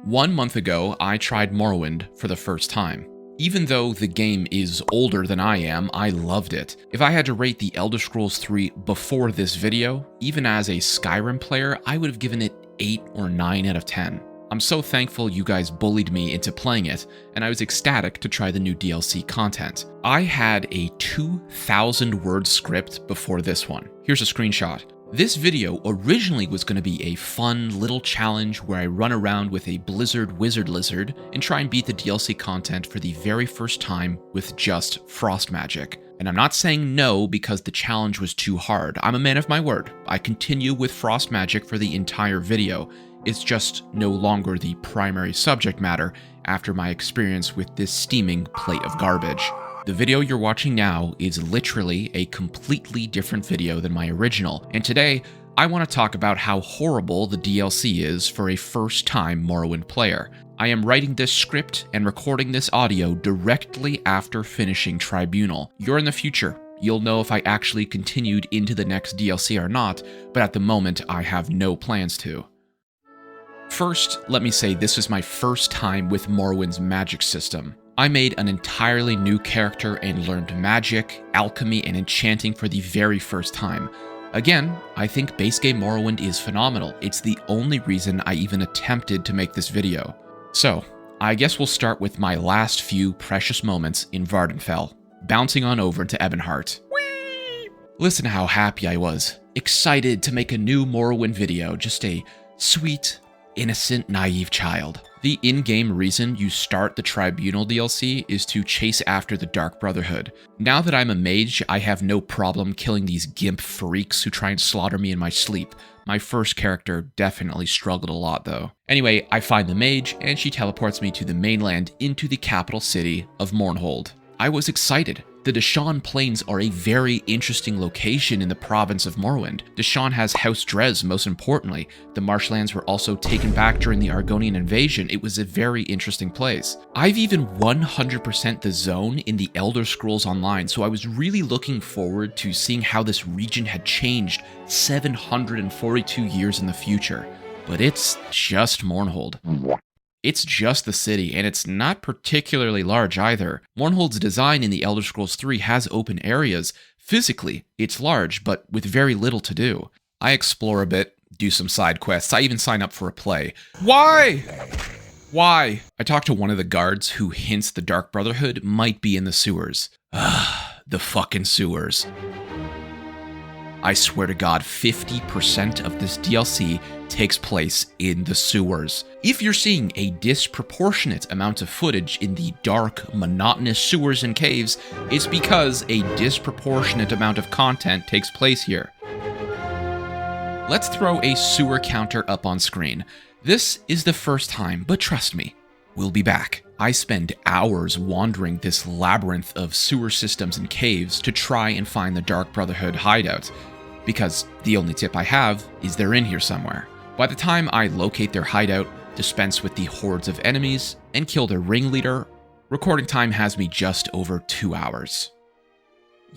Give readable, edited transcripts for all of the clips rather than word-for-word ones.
1 month ago, I tried Morrowind for the first time. Even though the game is older than I am, I loved it. If I had to rate The Elder Scrolls 3 before this video, even as a Skyrim player, I would have given it 8 or 9 out of 10. I'm so thankful you guys bullied me into playing it, and I was ecstatic to try the new DLC content. I had a 2,000-word script before this one. Here's a screenshot. This video originally was going to be a fun little challenge where I run around with a blizzard wizard lizard and try and beat the DLC content for the very first time with just frost magic. And I'm not saying no because the challenge was too hard. I'm a man of my word. I continue with frost magic for the entire video. It's just no longer the primary subject matter after my experience with this steaming plate of garbage. The video you're watching now is literally a completely different video than my original, and today I want to talk about how horrible the DLC is for a first-time Morrowind player. I am writing this script and recording this audio directly after finishing Tribunal. You're in the future. You'll know if I actually continued into the next DLC or not, but at the moment I have no plans to. First, let me say this is my first time with Morrowind's magic system. I made an entirely new character and learned magic, alchemy, and enchanting for the very first time. Again, I think base game Morrowind is phenomenal. It's the only reason I even attempted to make this video. So, I guess we'll start with my last few precious moments in Vvardenfell, bouncing on over to Ebonheart. Whee! Listen to how happy I was. Excited to make a new Morrowind video, just a sweet, innocent, naive child. The in-game reason you start the Tribunal DLC is to chase after the Dark Brotherhood. Now that I'm a mage, I have no problem killing these gimp freaks who try and slaughter me in my sleep. My first character definitely struggled a lot though. Anyway, I find the mage, and she teleports me to the mainland into the capital city of Mournhold. I was excited. The Deshaun Plains are a very interesting location in the province of Morrowind. Deshaun has House Dres, most importantly. The marshlands were also taken back during the Argonian invasion. It was a very interesting place. I've even 100% the zone in the Elder Scrolls Online, so I was really looking forward to seeing how this region had changed 742 years in the future. But it's just Mournhold. It's just the city, and it's not particularly large either. Mournhold's design in The Elder Scrolls 3 has open areas. Physically, it's large, but with very little to do. I explore a bit, do some side quests, I even sign up for a play. Why? Why? I talk to one of the guards who hints the Dark Brotherhood might be in the sewers. The fucking sewers. I swear to God, 50% of this DLC takes place in the sewers. If you're seeing a disproportionate amount of footage in the dark, monotonous sewers and caves, it's because a disproportionate amount of content takes place here. Let's throw a sewer counter up on screen. This is the first time, but trust me, we'll be back. I spend hours wandering this labyrinth of sewer systems and caves to try and find the Dark Brotherhood hideout, because the only tip I have is they're in here somewhere. By the time I locate their hideout, dispense with the hordes of enemies, and kill their ringleader, recording time has me just over 2 hours.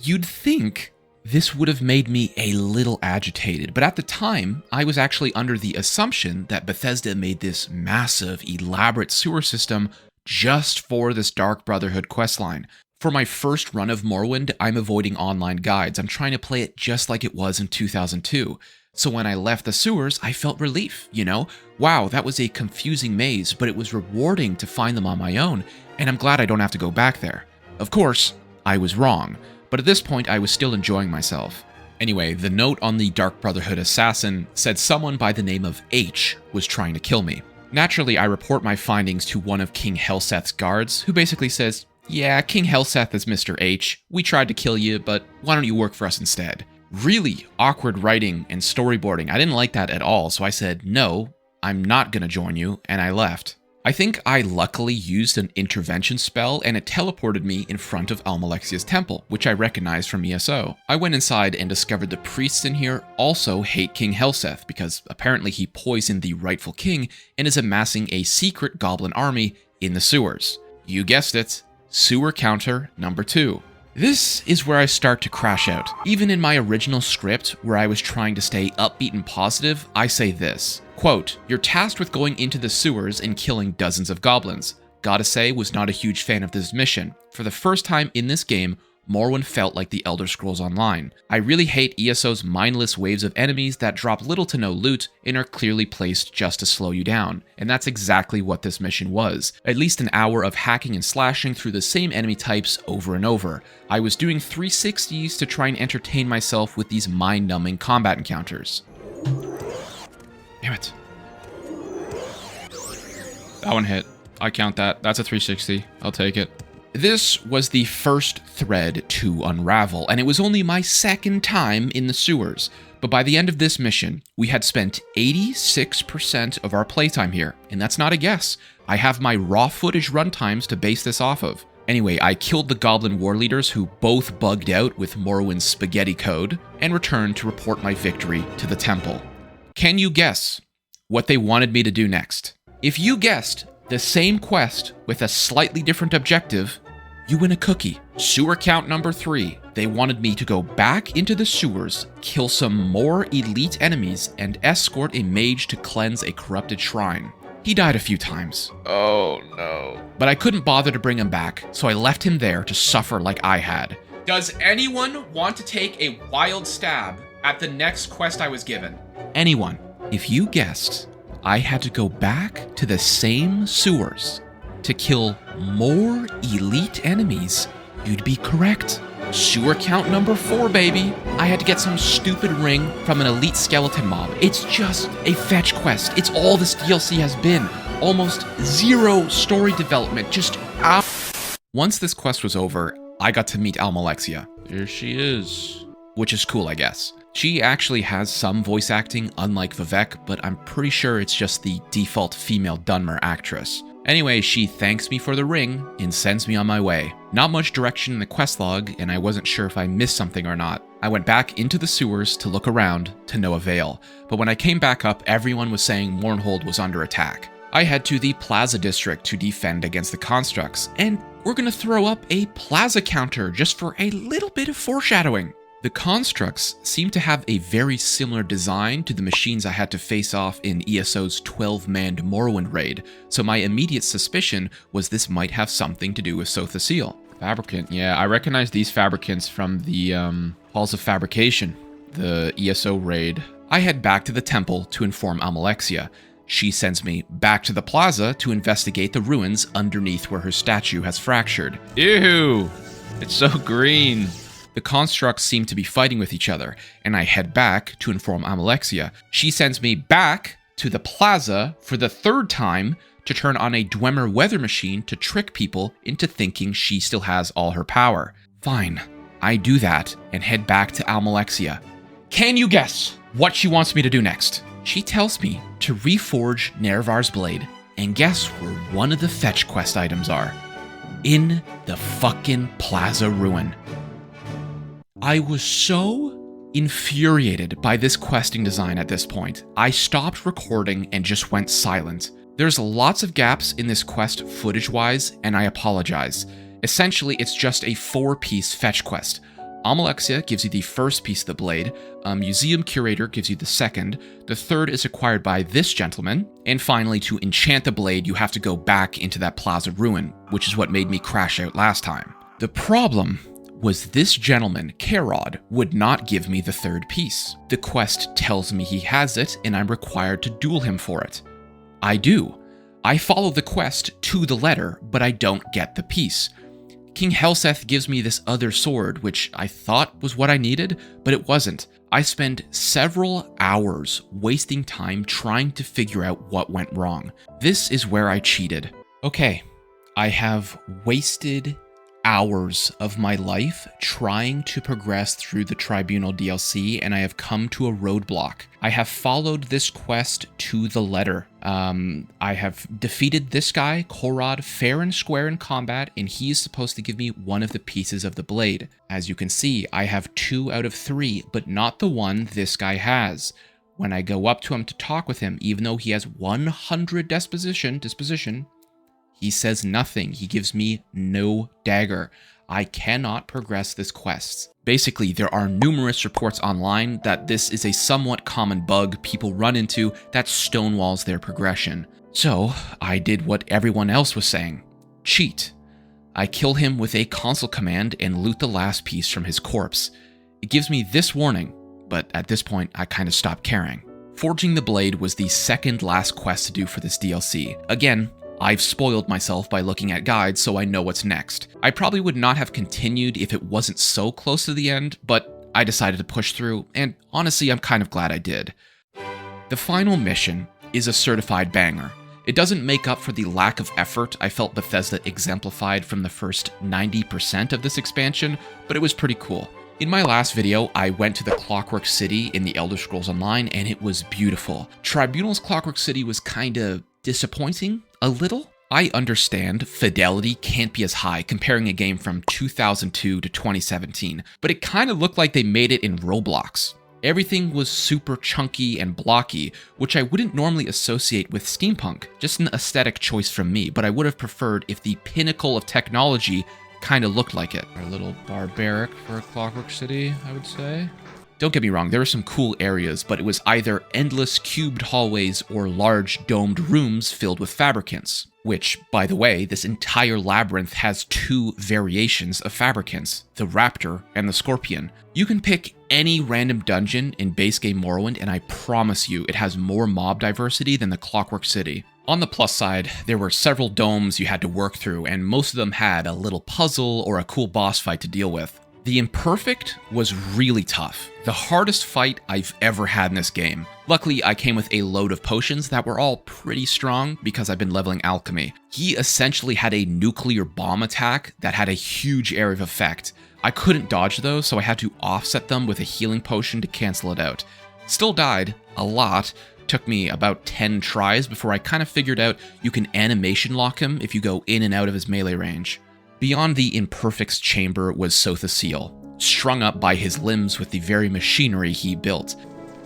You'd think this would have made me a little agitated, but at the time, I was actually under the assumption that Bethesda made this massive, elaborate sewer system just for this Dark Brotherhood questline. For my first run of Morrowind, I'm avoiding online guides. I'm trying to play it just like it was in 2002. So when I left the sewers, I felt relief, you know? Wow, that was a confusing maze, but it was rewarding to find them on my own, and I'm glad I don't have to go back there. Of course, I was wrong, but at this point I was still enjoying myself. Anyway, the note on the Dark Brotherhood assassin said someone by the name of H was trying to kill me. Naturally, I report my findings to one of King Helseth's guards, who basically says, "Yeah, King Helseth is Mr. H. We tried to kill you, but why don't you work for us instead?" Really awkward writing and storyboarding. I didn't like that at all, so I said, "No, I'm not gonna join you," and I left. I think I luckily used an intervention spell, and it teleported me in front of Almalexia's temple, which I recognized from ESO. I went inside and discovered the priests in here also hate King Helseth, because apparently he poisoned the rightful king and is amassing a secret goblin army in the sewers. You guessed it. Sewer counter number 2. This is where I start to crash out. Even in my original script, where I was trying to stay upbeat and positive, I say this, Quote, "You're tasked with going into the sewers and killing dozens of goblins. Gotta say, was not a huge fan of this mission. For the first time in this game, Morrowind felt like the Elder Scrolls Online. I really hate ESO's mindless waves of enemies that drop little to no loot and are clearly placed just to slow you down. And that's exactly what this mission was. At least an hour of hacking and slashing through the same enemy types over and over. I was doing 360s to try and entertain myself with these mind-numbing combat encounters." Damn it. That one hit. I count that. That's a 360. I'll take it. This was the first thread to unravel, and it was only my second time in the sewers. But by the end of this mission, we had spent 86% of our playtime here, and that's not a guess. I have my raw footage runtimes to base this off of. Anyway, I killed the goblin war leaders who both bugged out with Morrowind's spaghetti code, and returned to report my victory to the temple. Can you guess what they wanted me to do next? If you guessed the same quest with a slightly different objective, you win a cookie. Sewer count number 3. They wanted me to go back into the sewers, kill some more elite enemies, and escort a mage to cleanse a corrupted shrine. He died a few times. Oh no. But I couldn't bother to bring him back, so I left him there to suffer like I had. Does anyone want to take a wild stab at the next quest I was given? Anyone. If you guessed I had to go back to the same sewers to kill more elite enemies, you'd be correct. Sewer count number 4, baby. I had to get some stupid ring from an elite skeleton mob. It's just a fetch quest. It's all this DLC has been. Almost zero story development, just out. Once this quest was over, I got to meet Almalexia. Here she is. Which is cool, I guess. She actually has some voice acting, unlike Vivek, but I'm pretty sure it's just the default female Dunmer actress. Anyway, she thanks me for the ring and sends me on my way. Not much direction in the quest log, and I wasn't sure if I missed something or not. I went back into the sewers to look around, to no avail. But when I came back up, everyone was saying Mournhold was under attack. I head to the Plaza District to defend against the constructs, and we're gonna throw up a Plaza counter just for a little bit of foreshadowing. The constructs seem to have a very similar design to the machines I had to face off in ESO's 12-manned Morrowind raid, so my immediate suspicion was this might have something to do with Sothasil. Fabricant, yeah, I recognize these fabricants from the Halls of Fabrication, the ESO raid. I head back to the temple to inform Almalexia. She sends me back to the plaza to investigate the ruins underneath where her statue has fractured. Ew, it's so green. The constructs seem to be fighting with each other, and I head back to inform Almalexia. She sends me back to the plaza for the 3rd time to turn on a Dwemer weather machine to trick people into thinking she still has all her power. Fine, I do that and head back to Almalexia. Can you guess what she wants me to do next? She tells me to reforge Nervar's blade, and guess where one of the fetch quest items are? In the fucking plaza ruin. I was so infuriated by this questing design at this point. I stopped recording and just went silent. There's lots of gaps in this quest footage-wise, and I apologize. Essentially, it's just a 4-piece fetch quest. Almalexia gives you the first piece of the blade, Museum Curator gives you the second, the third is acquired by this gentleman, and finally, to enchant the blade, you have to go back into that plaza ruin, which is what made me crash out last time. The problem was this gentleman, Karod, would not give me the 3rd piece. The quest tells me he has it, and I'm required to duel him for it. I do. I follow the quest to the letter, but I don't get the piece. King Helseth gives me this other sword, which I thought was what I needed, but it wasn't. I spend several hours wasting time trying to figure out what went wrong. This is where I cheated. Okay, I have wasted hours of my life trying to progress through the Tribunal DLC, and I have come to a roadblock. I have followed this quest to the letter. I have defeated this guy, Korod, fair and square in combat, and he is supposed to give me one of the pieces of the blade. As you can see, I have 2 out of 3, but not the one this guy has. When I go up to him to talk with him, even though he has 100 disposition, he says nothing. He gives me no dagger. I cannot progress this quest. Basically, there are numerous reports online that this is a somewhat common bug people run into that stonewalls their progression. So, I did what everyone else was saying. Cheat. I kill him with a console command and loot the last piece from his corpse. It gives me this warning, but at this point, I kind of stopped caring. Forging the Blade was the second last quest to do for this DLC. Again, I've spoiled myself by looking at guides, so I know what's next. I probably would not have continued if it wasn't so close to the end, but I decided to push through, and honestly, I'm kind of glad I did. The final mission is a certified banger. It doesn't make up for the lack of effort I felt Bethesda exemplified from the first 90% of this expansion, but it was pretty cool. In my last video, I went to the Clockwork City in the Elder Scrolls Online, and it was beautiful. Tribunal's Clockwork City was kinda disappointing, a little. I understand fidelity can't be as high comparing a game from 2002 to 2017, but it kinda looked like they made it in Roblox. Everything was super chunky and blocky, which I wouldn't normally associate with steampunk. Just an aesthetic choice from me, but I would have preferred if the pinnacle of technology kind of looked like it. A little barbaric for a Clockwork City, I would say. Don't get me wrong, there were some cool areas, but it was either endless cubed hallways or large domed rooms filled with fabricants. Which, by the way, this entire labyrinth has two variations of fabricants, the Raptor and the Scorpion. You can pick any random dungeon in base game Morrowind, and I promise you it has more mob diversity than the Clockwork City. On the plus side, there were several domes you had to work through, and most of them had a little puzzle or a cool boss fight to deal with. The Imperfect was really tough, the hardest fight I've ever had in this game. Luckily, I came with a load of potions that were all pretty strong because I've been leveling alchemy. He essentially had a nuclear bomb attack that had a huge area of effect. I couldn't dodge those, so I had to offset them with a healing potion to cancel it out. Still died, a lot. Took me about 10 tries before I kind of figured out you can animation lock him if you go in and out of his melee range. Beyond the Imperfect's chamber was Sotha's seal, strung up by his limbs with the very machinery he built.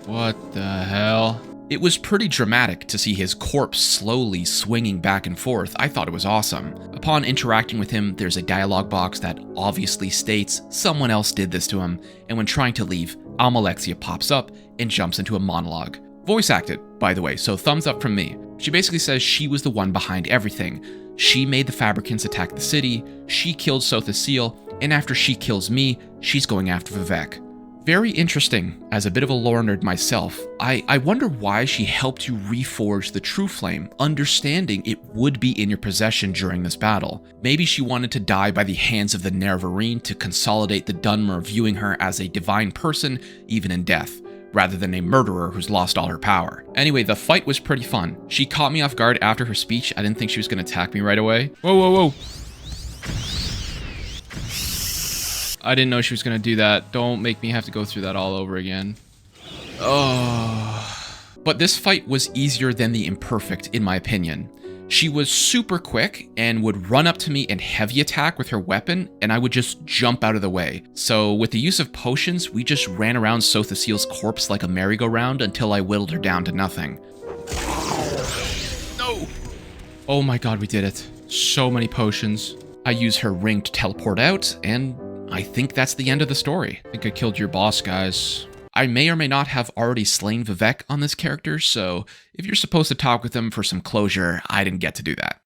What the hell? It was pretty dramatic to see his corpse slowly swinging back and forth. I thought it was awesome. Upon interacting with him, there's a dialogue box that obviously states someone else did this to him, and when trying to leave, Almalexia pops up and jumps into a monologue. Voice acted, by the way, so thumbs up from me. She basically says she was the one behind everything. She made the Fabricants attack the city, she killed Sotha's seal, and after she kills me, she's going after Vivek. Very interesting. As a bit of a lore nerd myself, I wonder why she helped you reforge the True Flame, understanding it would be in your possession during this battle. Maybe she wanted to die by the hands of the Nerevarine to consolidate the Dunmer, viewing her as a divine person, even in death, rather than a murderer who's lost all her power. Anyway, the fight was pretty fun. She caught me off guard after her speech. I didn't think she was going to attack me right away. Whoa, whoa, whoa. I didn't know she was going to do that. Don't make me have to go through that all over again. Oh. But this fight was easier than the Imperfect, in my opinion. She was super quick and would run up to me and heavy attack with her weapon, and I would just jump out of the way. So with the use of potions, we just ran around Sotha Seal's corpse like a merry-go-round until I whittled her down to nothing. No! Oh my god, we did it. So many potions. I use her ring to teleport out, and I think that's the end of the story. I think I killed your boss, guys. I may or may not have already slain Vivek on this character, so if you're supposed to talk with him for some closure, I didn't get to do that.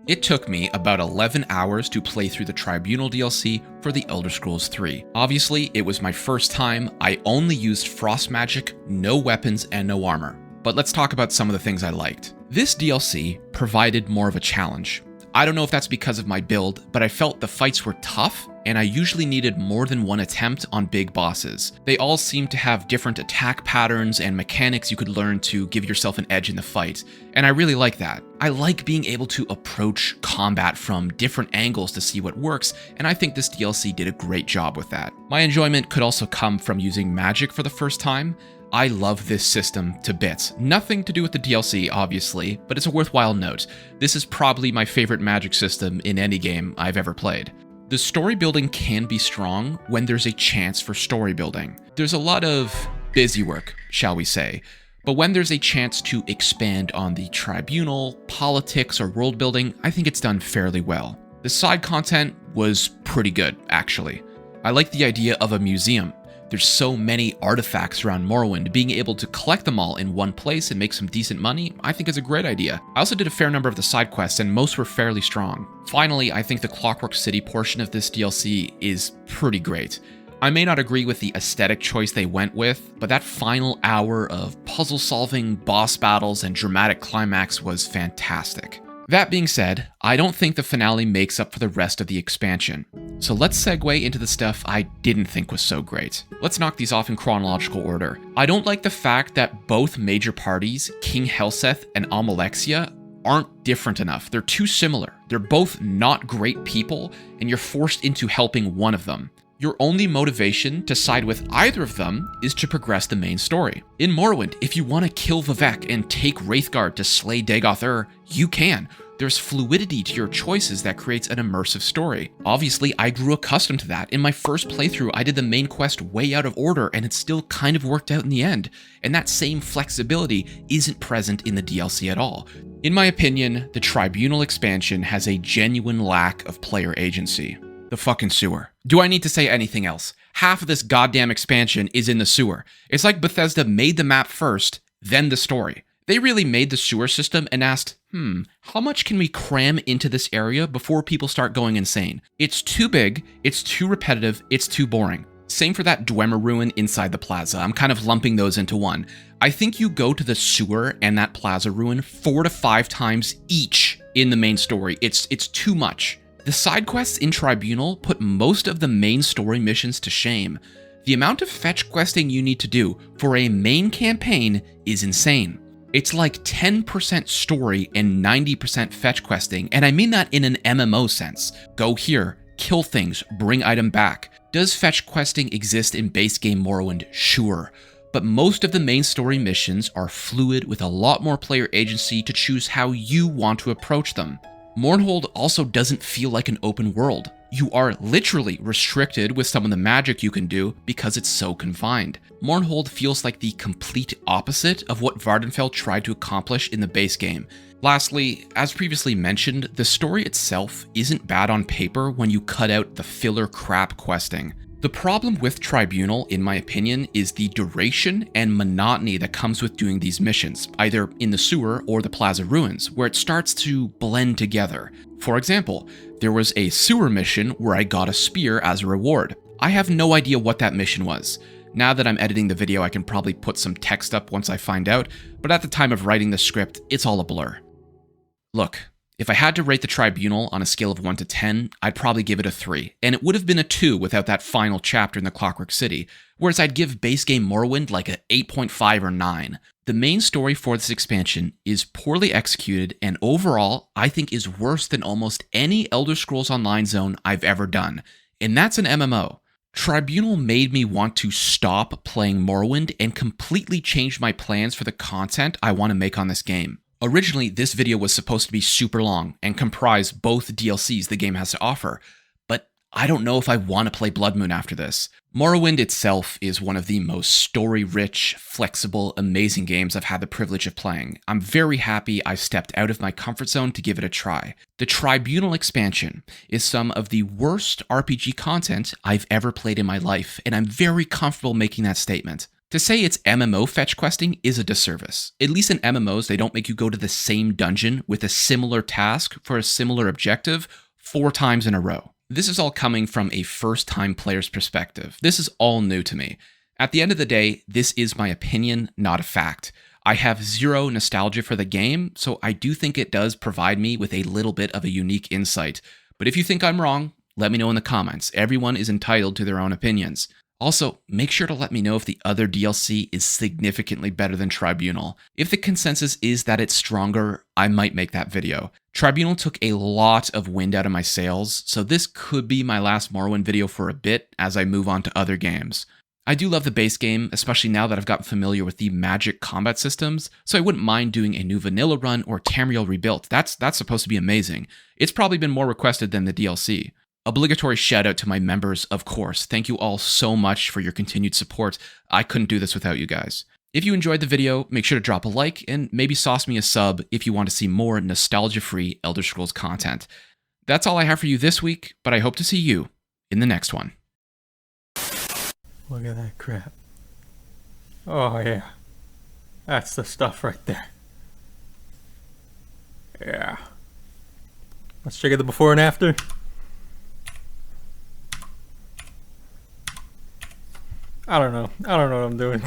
It took me about 11 hours to play through the Tribunal DLC for the Elder Scrolls 3. Obviously, it was my first time. I only used frost magic, no weapons, and no armor. But let's talk about some of the things I liked. This DLC provided more of a challenge. I don't know if that's because of my build, but I felt the fights were tough, and I usually needed more than one attempt on big bosses. They all seemed to have different attack patterns and mechanics you could learn to give yourself an edge in the fight, and I really like that. I like being able to approach combat from different angles to see what works, and I think this DLC did a great job with that. My enjoyment could also come from using magic for the first time. I love this system to bits. Nothing to do with the DLC, obviously, but it's a worthwhile note. This is probably my favorite magic system in any game I've ever played. The story building can be strong when there's a chance for story building. There's a lot of busy work, shall we say, but when there's a chance to expand on the tribunal, politics, or world building, I think it's done fairly well. The side content was pretty good, actually. I like the idea of a museum. There's so many artifacts around Morrowind, being able to collect them all in one place and make some decent money, I think is a great idea. I also did a fair number of the side quests, and most were fairly strong. Finally, I think the Clockwork City portion of this DLC is pretty great. I may not agree with the aesthetic choice they went with, but that final hour of puzzle solving, boss battles, and dramatic climax was fantastic. That being said, I don't think the finale makes up for the rest of the expansion. So let's segue into the stuff I didn't think was so great. Let's knock these off in chronological order. I don't like the fact that both major parties, King Helseth and Almalexia, aren't different enough. They're too similar. They're both not great people, and you're forced into helping one of them. Your only motivation to side with either of them is to progress the main story. In Morrowind, if you want to kill Vivec and take Wraithguard to slay Dagoth-Ur, you can. There's fluidity to your choices that creates an immersive story. Obviously, I grew accustomed to that. In my first playthrough, I did the main quest way out of order, and it still kind of worked out in the end. And that same flexibility isn't present in the DLC at all. In my opinion, the Tribunal expansion has a genuine lack of player agency. The fucking sewer. Do I need to say anything else? Half of this goddamn expansion is in the sewer. It's like Bethesda made the map first, then the story. They really made the sewer system and asked, how much can we cram into this area before people start going insane? It's too big, it's too repetitive, it's too boring. Same for that Dwemer ruin inside the plaza. I'm kind of lumping those into one. I think you go to the sewer and that plaza ruin 4 to 5 times each in the main story. It's too much. The side quests in Tribunal put most of the main story missions to shame. The amount of fetch questing you need to do for a main campaign is insane. It's like 10% story and 90% fetch questing, and I mean that in an MMO sense. Go here, kill things, bring item back. Does fetch questing exist in base game Morrowind? Sure. But most of the main story missions are fluid with a lot more player agency to choose how you want to approach them. Mournhold also doesn't feel like an open world. You are literally restricted with some of the magic you can do because it's so confined. Mournhold feels like the complete opposite of what Vvardenfell tried to accomplish in the base game. Lastly, as previously mentioned, the story itself isn't bad on paper when you cut out the filler crap questing. The problem with Tribunal, in my opinion, is the duration and monotony that comes with doing these missions, either in the sewer or the plaza ruins, where it starts to blend together. For example, there was a sewer mission where I got a spear as a reward. I have no idea what that mission was. Now that I'm editing the video, I can probably put some text up once I find out, but at the time of writing the script, it's all a blur. Look, if I had to rate the Tribunal on a scale of 1 to 10, I'd probably give it a 3, and it would have been a 2 without that final chapter in the Clockwork City, whereas I'd give base game Morrowind like a 8.5 or 9. The main story for this expansion is poorly executed, and overall, I think is worse than almost any Elder Scrolls Online zone I've ever done, and that's an MMO. Tribunal made me want to stop playing Morrowind and completely change my plans for the content I want to make on this game. Originally, this video was supposed to be super long and comprise both DLCs the game has to offer, but I don't know if I want to play Blood Moon after this. Morrowind itself is one of the most story-rich, flexible, amazing games I've had the privilege of playing. I'm very happy I stepped out of my comfort zone to give it a try. The Tribunal expansion is some of the worst RPG content I've ever played in my life, and I'm very comfortable making that statement. To say it's MMO fetch questing is a disservice. At least in MMOs, they don't make you go to the same dungeon with a similar task for a similar objective 4 times in a row. This is all coming from a first-time player's perspective. This is all new to me. At the end of the day, this is my opinion, not a fact. I have zero nostalgia for the game, so I do think it does provide me with a little bit of a unique insight. But if you think I'm wrong, let me know in the comments. Everyone is entitled to their own opinions. Also, make sure to let me know if the other DLC is significantly better than Tribunal. If the consensus is that it's stronger, I might make that video. Tribunal took a lot of wind out of my sails, so this could be my last Morrowind video for a bit as I move on to other games. I do love the base game, especially now that I've gotten familiar with the magic combat systems, so I wouldn't mind doing a new vanilla run or Tamriel rebuilt. That's supposed to be amazing. It's probably been more requested than the DLC. Obligatory shout out to my members, of course. Thank you all so much for your continued support. I couldn't do this without you guys. If you enjoyed the video, make sure to drop a like and maybe sauce me a sub if you want to see more nostalgia-free Elder Scrolls content. That's all I have for you this week, but I hope to see you in the next one. Look at that crap. Oh yeah. That's the stuff right there. Yeah. Let's check out the before and after. I don't know what I'm doing.